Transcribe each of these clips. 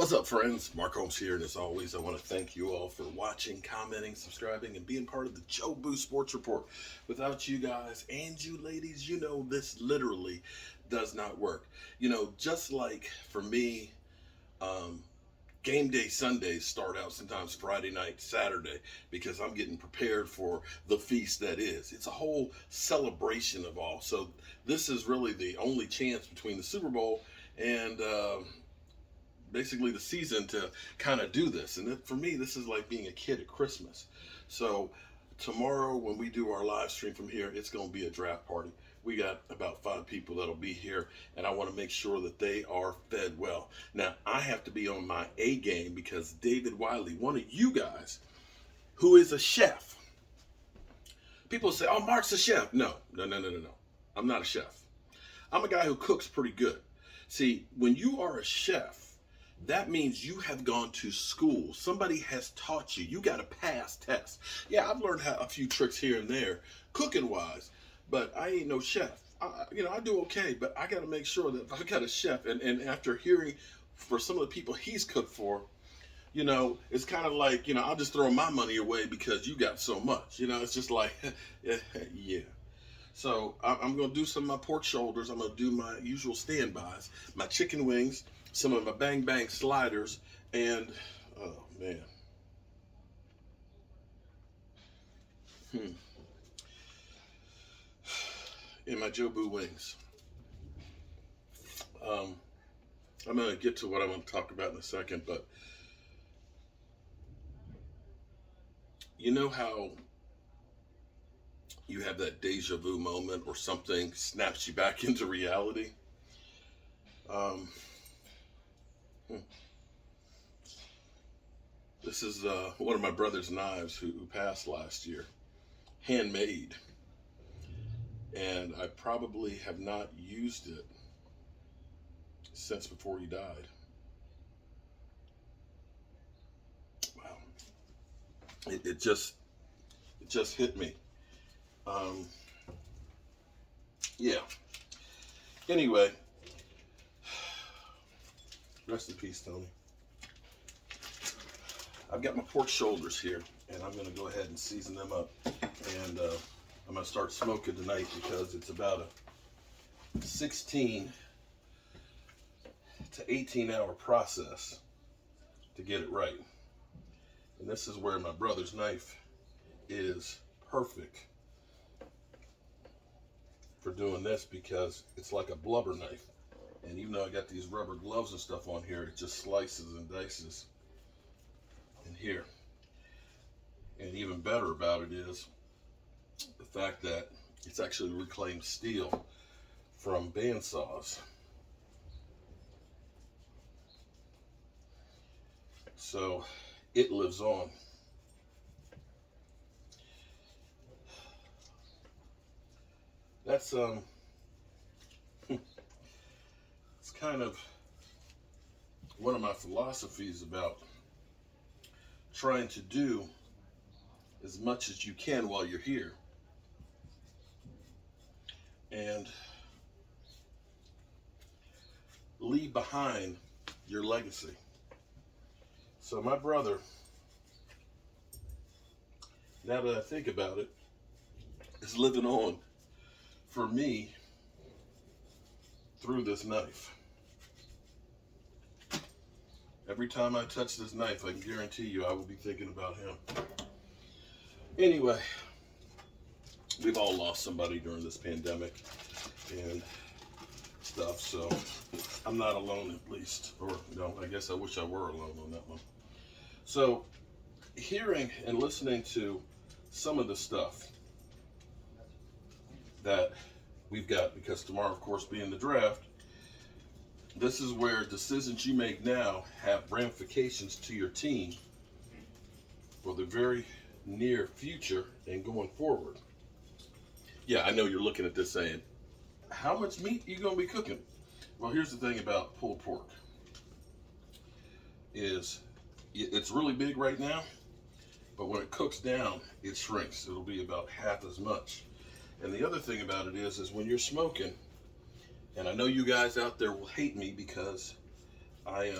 What's up, friends? Mark Holmes here, and as always, I want to thank you all for watching, commenting, subscribing, and being part of the Joe Boo Sports Report. Without you guys and you ladies, you know this literally does not work. Just like for me, um, game day Sundays start out sometimes Friday night, Saturday, because I'm getting prepared for the feast that is. It's a whole celebration of all. So this is really the only chance between the Super Bowl and basically the season to kind of do this. And for me, this is like being a kid at Christmas. So tomorrow when we do our live stream from here, it's going to be a draft party. We got about 5 people that'll be here, and I want to make sure that they are fed well. Now, I have to be on my A game because David Wiley, one of you guys, who is a chef. People say, oh, Mark's a chef. No. I'm not a chef. I'm a guy who cooks pretty good. See, when you are a chef, that means you have gone to school. Somebody has taught you. You got to pass tests. Yeah, I've learned a few tricks here and there, cooking wise, but I ain't no chef. I do okay, but I got to make sure that if I got a chef, and after hearing for some of the people he's cooked for, it's kind of like, I'll just throw my money away because you got so much. It's just like, yeah. So I'm going to do some of my pork shoulders. I'm going to do my usual standbys, my chicken wings, some of my bang bang sliders, and oh man, and my Joe Boo wings. I'm going to get to what I want to talk about in a second, but you know how you have that deja vu moment or something snaps you back into reality? This is one of my brother's knives who passed last year, handmade, and I probably have not used it since before he died. Wow, it just hit me. Yeah. Anyway, rest in peace, Tony. I've got my pork shoulders here, and I'm going to go ahead and season them up. And I'm going to start smoking tonight because it's about a 16 to 18 hour process to get it right. And this is where my brother's knife is perfect for doing this because it's like a blubber knife. And even though I got these rubber gloves and stuff on here, it just slices and dices in here. And even better about it is the fact that it's actually reclaimed steel from bandsaws. So it lives on. That's it's kind of one of my philosophies about trying to do as much as you can while you're here and leave behind your legacy. So my brother, now that I think about it, is living on for me through this knife. Every time I touch this knife, I can guarantee you I will be thinking about him. Anyway, we've all lost somebody during this pandemic and stuff, so I'm not alone at least. Or, no, I guess I wish I were alone on that one. So, hearing and listening to some of the stuff that we've got, because tomorrow, of course, being the draft, this is where decisions you make now have ramifications to your team for the very near future and going forward. Yeah, I know you're looking at this saying, how much meat are you going to be cooking? Well, here's the thing about pulled pork is it's really big right now, but when it cooks down, it shrinks. It'll be about half as much. And the other thing about it is when you're smoking, and I know you guys out there will hate me because I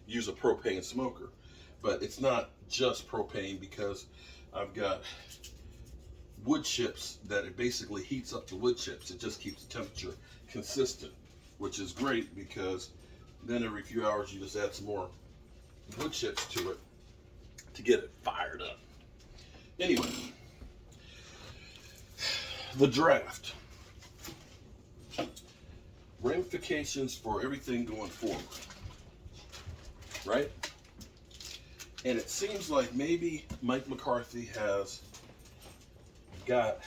use a propane smoker. But it's not just propane, because I've got wood chips that it basically heats up the wood chips. It just keeps the temperature consistent, which is great, because then every few hours you just add some more wood chips to it to get it fired up. Anyway, the draft. Ramifications for everything going forward, right? And it seems like maybe Mike McCarthy has got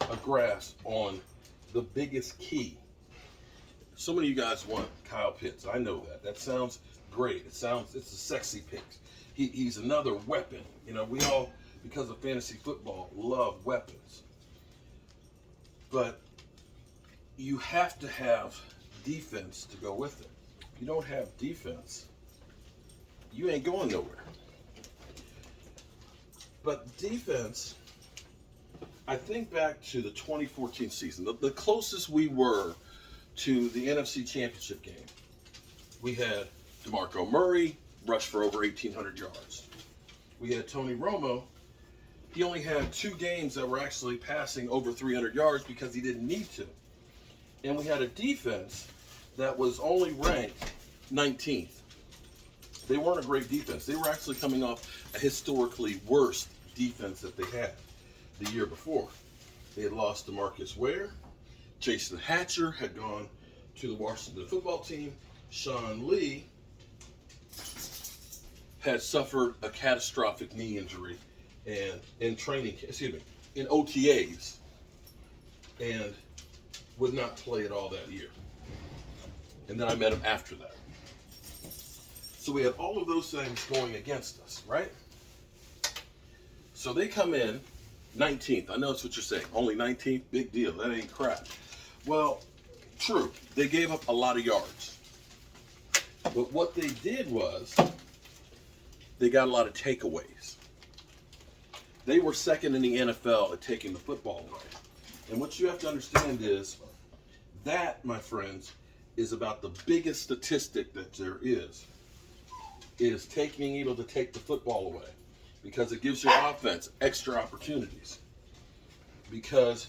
a grasp on the biggest key. So many of you guys want Kyle Pitts. I know that. That sounds great. It's a sexy pick. He's another weapon. You know, we all, because of fantasy football, love weapons. But you have to have defense to go with it. If you don't have defense, you ain't going nowhere. But defense, I think back to the 2014 season, the closest we were to the NFC Championship game. We had DeMarco Murray rush for over 1,800 yards. We had Tony Romo. He only had 2 games that were actually passing over 300 yards because he didn't need to. And we had a defense that was only ranked 19th. They weren't a great defense. They were actually coming off a historically worst defense that they had the year before. They had lost to Marcus Ware. Jason Hatcher had gone to the Washington football team. Sean Lee had suffered a catastrophic knee injury and in OTAs, and would not play at all that year. And then I met him after that. So we had all of those things going against us, right? So they come in 19th. I know that's what you're saying. Only 19th? Big deal. That ain't crap. Well, true. They gave up a lot of yards. But what they did was they got a lot of takeaways. They were second in the NFL at taking the football away. And what you have to understand is that, my friends, is about the biggest statistic that there is being able to take the football away, because it gives your offense extra opportunities. Because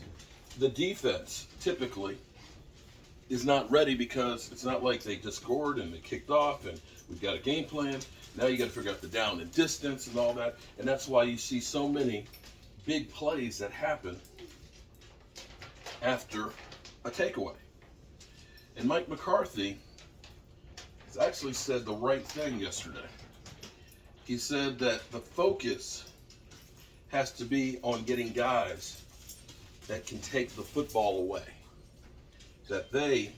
the defense typically is not ready, because it's not like they just scored and they kicked off and we've got a game plan. Now you got to figure out the down and distance and all that. And that's why you see so many big plays that happen after a takeaway. And Mike McCarthy has actually said the right thing yesterday. He said that the focus has to be on getting guys that can take the football away, that they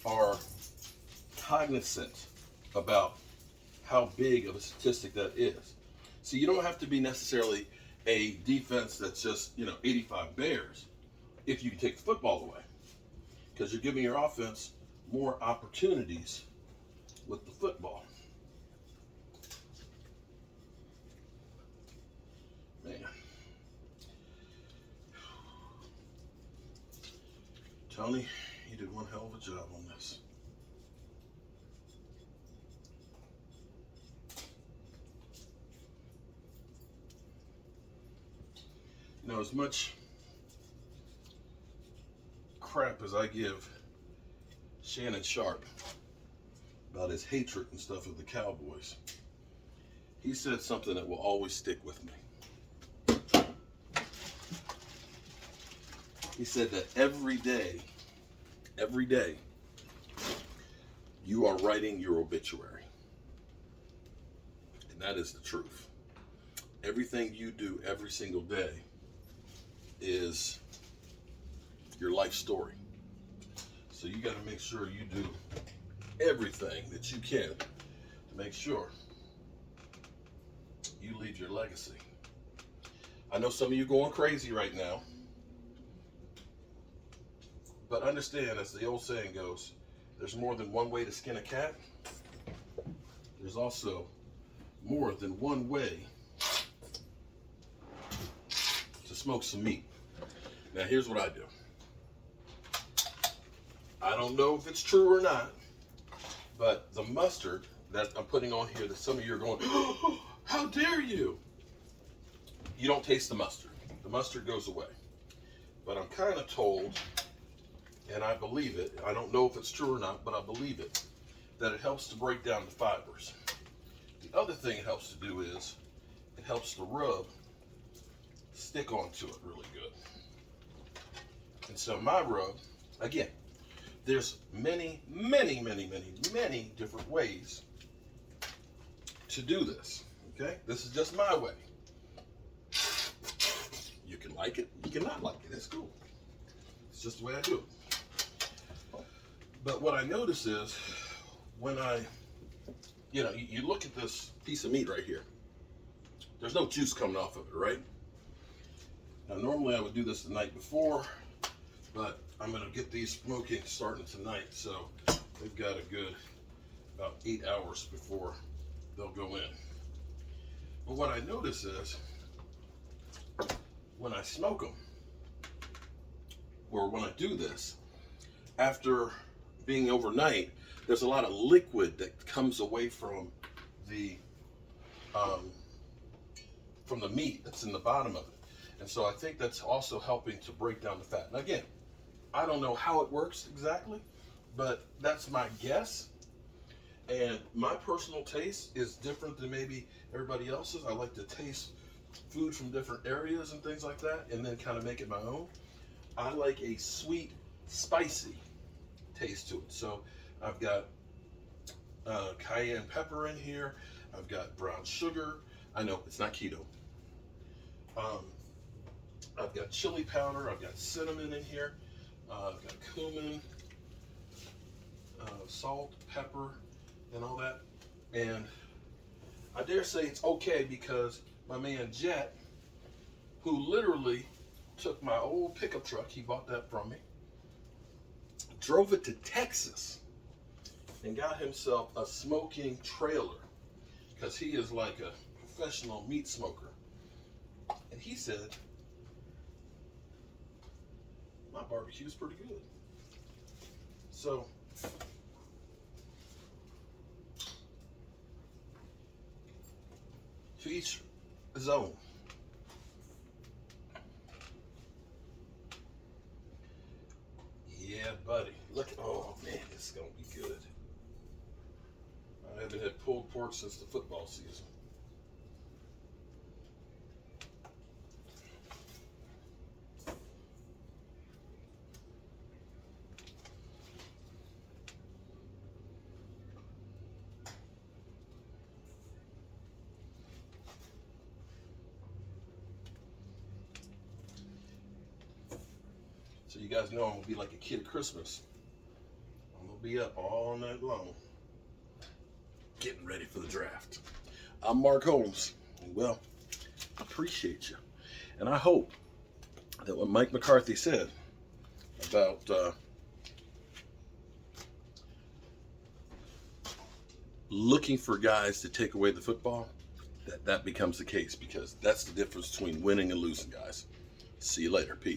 are cognizant about how big of a statistic that is. So you don't have to be necessarily a defense that's just, 85 Bears if you can take the football away, because you're giving your offense more opportunities with the football. Man. Tony, you did one hell of a job on this. As much crap as I give Shannon Sharp about his hatred and stuff of the Cowboys, he said something that will always stick with me. He said that every day, you are writing your obituary. And that is the truth. Everything you do every single day is your life story. So you got to make sure you do everything that you can to make sure you leave your legacy. I know some of you going crazy right now, but understand, as the old saying goes, there's more than one way to skin a cat. There's also more than one way to smoke some meat. Now here's what I do. I don't know if it's true or not, But the mustard that I'm putting on here, that some of you are going, oh, how dare you? You don't taste the mustard. The mustard goes away. But I'm kind of told, and I believe it, I don't know if it's true or not, but I believe it, that it helps to break down the fibers. The other thing it helps to do is, it helps the rub stick onto it really good. And so my rub, again, there's many different ways to do this, okay? This is just my way. You can like it, you can not like it, it's cool. It's just the way I do it. But what I notice is, when I, you look at this piece of meat right here, there's no juice coming off of it, right? Now normally I would do this the night before, but I'm gonna get these smoking starting tonight, so they've got a good about 8 hours before they'll go in. But what I notice is, when I smoke them, or when I do this, after being overnight, there's a lot of liquid that comes away from the meat that's in the bottom of it. And so I think that's also helping to break down the fat. And again, I don't know how it works exactly, but that's my guess. And my personal taste is different than maybe everybody else's. I like to taste food from different areas and things like that, and then kind of make it my own. I like a sweet, spicy taste to it. So I've got cayenne pepper in here. I've got brown sugar. I know it's not keto. I've got chili powder. I've got cinnamon in here. I've got cumin, salt, pepper, and all that. And I dare say it's okay because my man Jet, who literally took my old pickup truck, he bought that from me, drove it to Texas and got himself a smoking trailer, because he is like a professional meat smoker. And he said, my barbecue is pretty good. So to each his own. Yeah, buddy. Look, oh man, this is gonna be good. I haven't had pulled pork since the football season. So you guys know I'm gonna be like a kid at Christmas. I'm gonna be up all night long, getting ready for the draft. I'm Mark Holmes, and well, I appreciate you. And I hope that what Mike McCarthy said about looking for guys to take away the football, that becomes the case, because that's the difference between winning and losing, guys. See you later. Peace.